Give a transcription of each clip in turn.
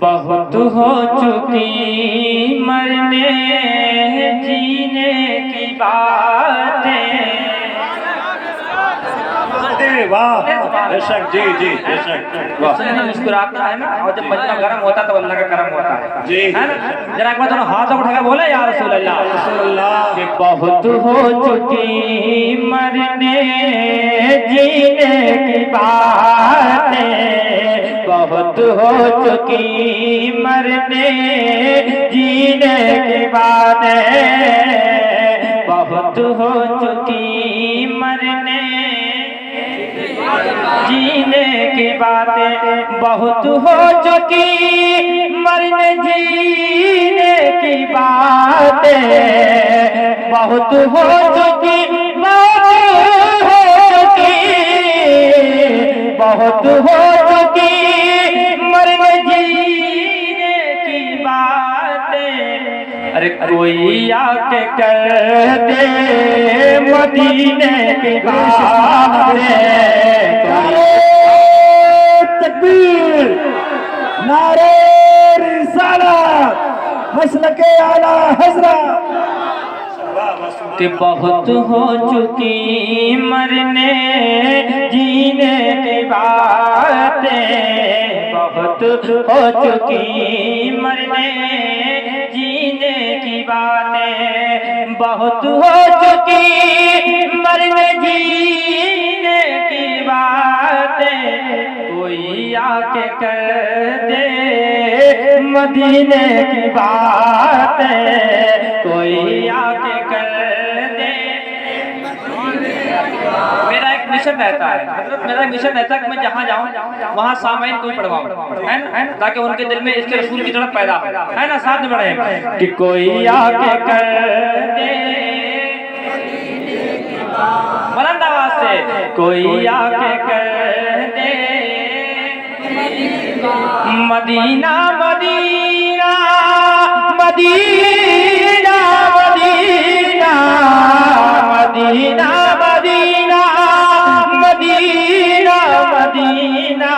बहुत हो चुकी मरने जीने की बातें। वाह बेशक, जी जी बेशक, वाह। मुस्कुराता है ना, और जब बंदा गर्म होता है तो अल्लाह का करम होता है जी है ना। जरा एक बार दोनों हाथ उठा के बोले या रसूल अल्लाह। कि बहुत हो चुकी मरने जीने की बातें, बहुत हो चुकी मरने जीने की बातें, बहुत हो चुकी मरने जीने की बातें, बहुत हो चुकी मरने जीने की बातें, बहुत हो चुकी, बहुत हो चुकी मरने जीने की बातें। अरे कोई आके कर दे मदीने की बातें। तकबीर, नारे रिसालत, मसलके आला हज़रत। कि बहुत हो चुकी मरने जीने की बातें, बहुत हो चुकी मरने जीने की बातें, बहुत हो चुकी मरने जीने की बातें। कोई आके कर दे मदीने की बातें, कोई आके कर दे। मेरा एक मिशन रहता है, मतलब मेरा मिशन रहता है कि मैं जहाँ जाऊँ वहाँ सामयीन कोई पढ़वाऊँ, है ना, ताकि उनके दिल में इसके रसूल की तरफ पैदा है ना। साथ में बढ़े कि कोई आके कर दे बुलंद आवाज से, कोई आके कर दे Medina Medina Medina Medina Medina Medina Medina Medina.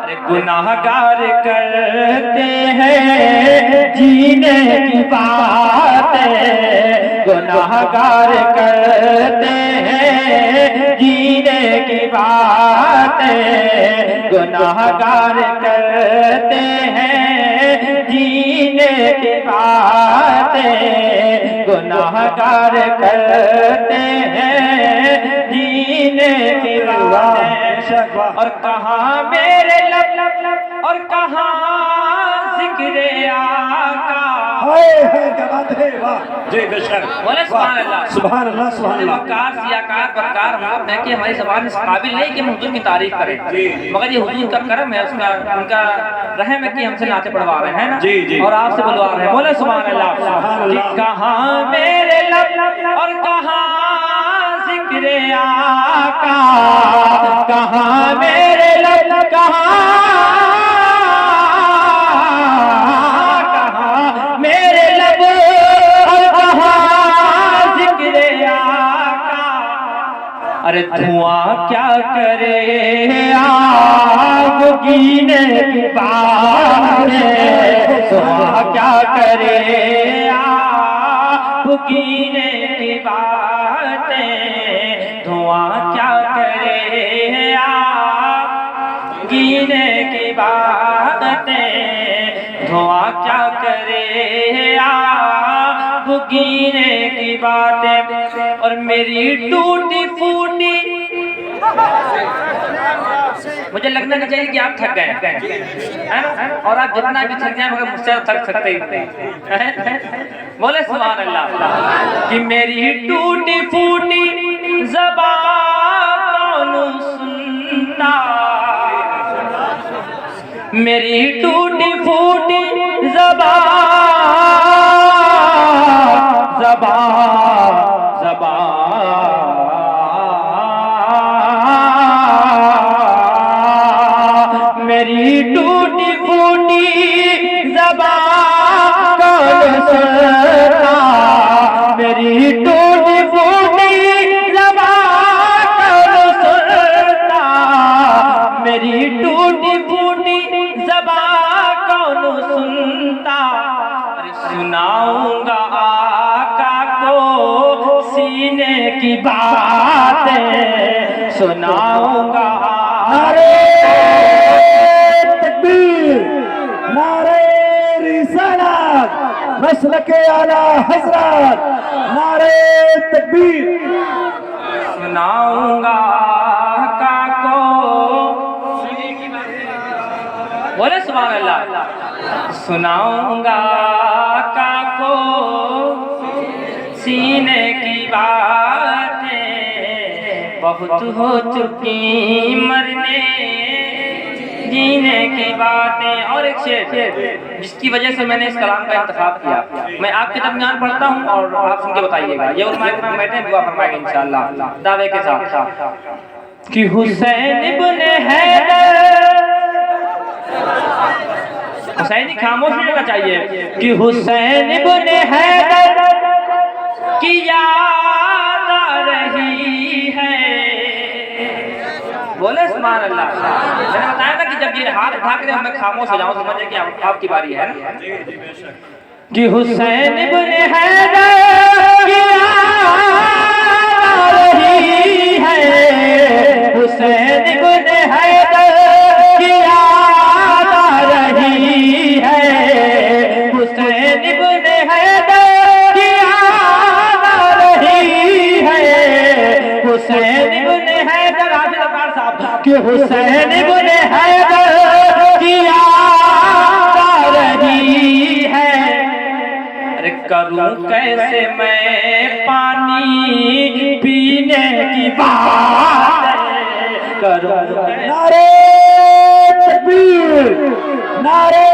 अरे गुनाहगार करते हैं जीने की बातें, गुनाहगार करते हैं जीने की बातें, गुनाहगार करते हैं जीने की बातें, गुनाहगार करते हैं जीने की बातें। और कहाँ मेरे लब और कहाँ जिक्र आका। क्या बात है, वाह जी बेशक, बोले सुभान अल्लाह, सुभान अल्लाह, सुभान अल्लाह। वकार सियाकार बरकार हम है कि हमारी ज़बान इस काबिल नहीं कि हम हुजूर की तारीफ करें, मगर ये हुजूर का करम है, उसका उनका रहम है कि हमसे नाते पढ़वा रहे हैं ना जी जी, और आपसे बुलवा रहे हैं। बोले सुभान अल्लाह, सुभान अल्लाह। कहाँ मेरे लब और कहाँ जिक्र आका, कहाँ मेरे लब कहाँ मेरे लब और कहाँ जिक्र आका। अरे धुआं क्या करे आग गीने की बातें, धुआं क्या करे आग गीने की बातें, धुआं क्या करे आग गीने की बातें, धुआं क्या करे आग गीने की बातें। और मेरी टूटी फूटी, मुझे लगना नहीं चाहिए कि आप थक गए हैं ना, और आप जितना भी थक जाए मगर मुझसे थक सकते ही। बोले सुभान अल्लाह। कि मेरी टूटी फूटी ज़बान कौन सुनता, मेरी टूटी फूटी ज़बान ज़बान ज़बान मेरी टूटी फूटी ज़बान कौन सुनता, मेरी टूटी फूटी ज़बान कौन सुनता, मेरी टूटी फूटी ज़बान की बातें सुनाऊंगा। नारे तकबीर, नारे रिसालत, मसलके आला हजरत, नारे तकबीर। सुनाऊंगा काको, बोले सुभान अल्लाह। सुनाऊंगा काको सीने की बातें, बहुत हो चुकी मरने जीने की बातें। और एक शेर जिसकी वजह से मैंने इस कलाम का इंतखाब किया, मैं आपके दरमियान पढ़ता हूँ और आप सुन के बताइएगा। ये उलमा इकराम बैठे दुआ फरमाएंगे इंशाअल्लाह दावे के साथ कि हुसैन इब्ने हैदर, हुसैनी खामोश नहीं रहना चाहिए, कि हुसैन इब्ने हैदर की याद आ रही है। बोले सुभान अल्लाह। मैंने बताया था कि जब ये हाथ उठा के मैं खामोश हो जाऊं समझे कि आपकी बारी है ना। कि हुसैन इब्ने हैदर की याद आ रही है, हुसैन इब्ने हैदर की याद आ रही है, हुसैन इब्ने हैदर की याद आ रही है, हुसैन इब्ने हैदर। हाफिज अब्बास साहब कि हुसैन इब्ने हैदर की याद आ रही है। अरे करूं कैसे मैं पानी पीने की बात करूं। नारे तकबीर, नारे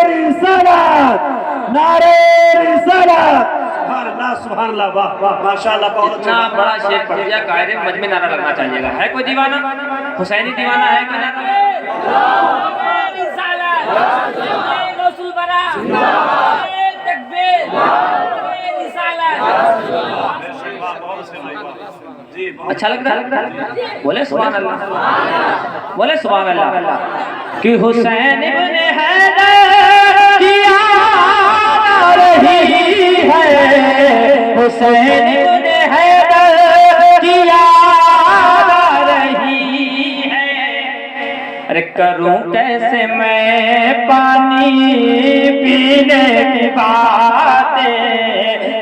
रिसालत, नारे रिसालत। सुभान अल्लाह, सुभान अल्लाह, वाह वाह, माशाअल्लाह, बहुत इतना अच्छा। बड़ा शेर पढ़ दिया, कायदे में मजमे नारा लगना चाहिएगा। है कोई दीवाना? हुसैनी दीवाना है कोई नारा? अच्छा लग रहा है? बोले सुभान अल्लाह, बोले सुभान अल्लाह। कि हुसैन इब्ने हैदर की याद आ रही है, हुसैन इब्ने हैदर की याद आ रही है। अरे करूं कैसे मैं पानी पीने की बातें,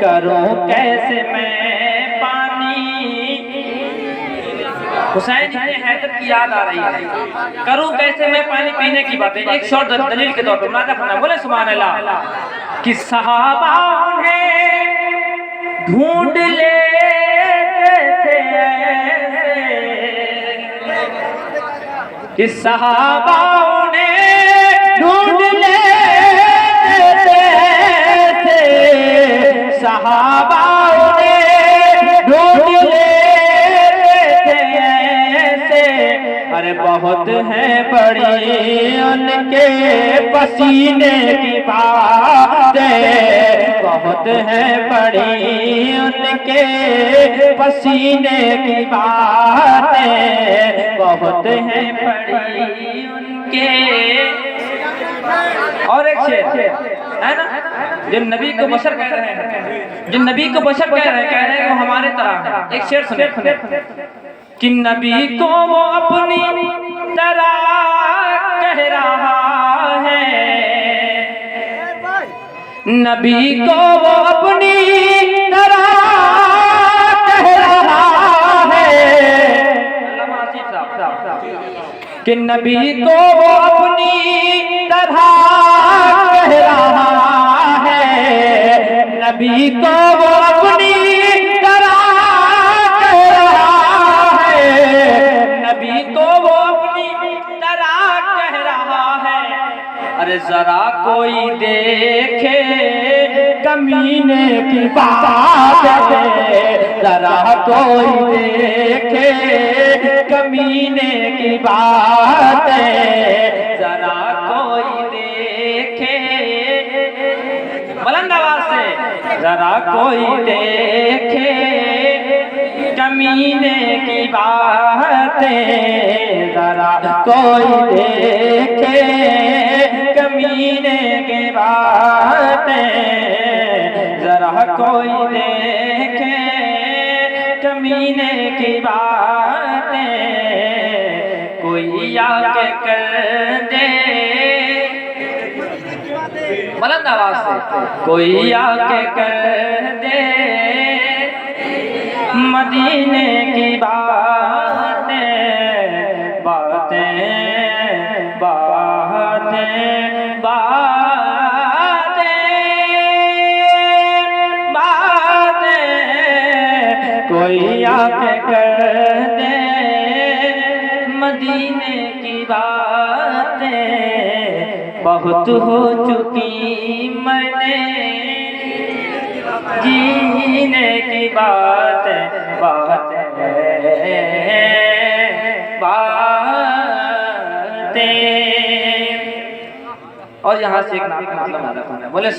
करूं कैसे मैं हुसैन इब्ने हैदर की याद आ रही है, करूं कैसे मैं पानी पीने की बातें। एक शॉट दलील के तौर पर मुनादा फरमाया, बोले सुभान अल्लाह। कि सहाबा उन्हें ढूंढ लेते थे ऐसे, कि सहाबा उन्हें ढूंढ लेते थे ऐसे, सहाबा उन्हें ढूंढ बहुत है बड़ी उनके पसीने की बातें, बहुत है बड़ी उनके पसीने की बातें, बहुत है बड़ी उनके। और एक शेर है ना, जो नबी को बशर कह रहे हैं, जो नबी को बशर कह रहे हैं वो हमारे तरह है। एक शेर सुने कि नबी को वो अपनी तरह कह रहा है, नबी को वो अपनी तरह कह रहा है। कि नबी को वो अपनी तरह कह रहा है, नबी को वो अपनी तरह कह रहा है, नबी को वो अपनी तरह कह रहा है। अरे जरा कोई देखे कमीने की बात है, जरा कोई देखे कमीने की बात है, जरा कोई देखे बुलंद आवाज से, जरा कोई देखे कमीने की बातें, जरा कोई देखे कमीने की बातें, जरा कोई देखे कमीने मदीने की बातें कोई आके कर दे, बुलंद आवाज से कोई आके कर दे मदीने की बातें बातें बातें बातें बातें कोई आके कर दे मदीने की बातें बहुत हो चुकी मैंने जीने की बातें बातें बातें। और यहाँ से एक नाम का मतलब बोले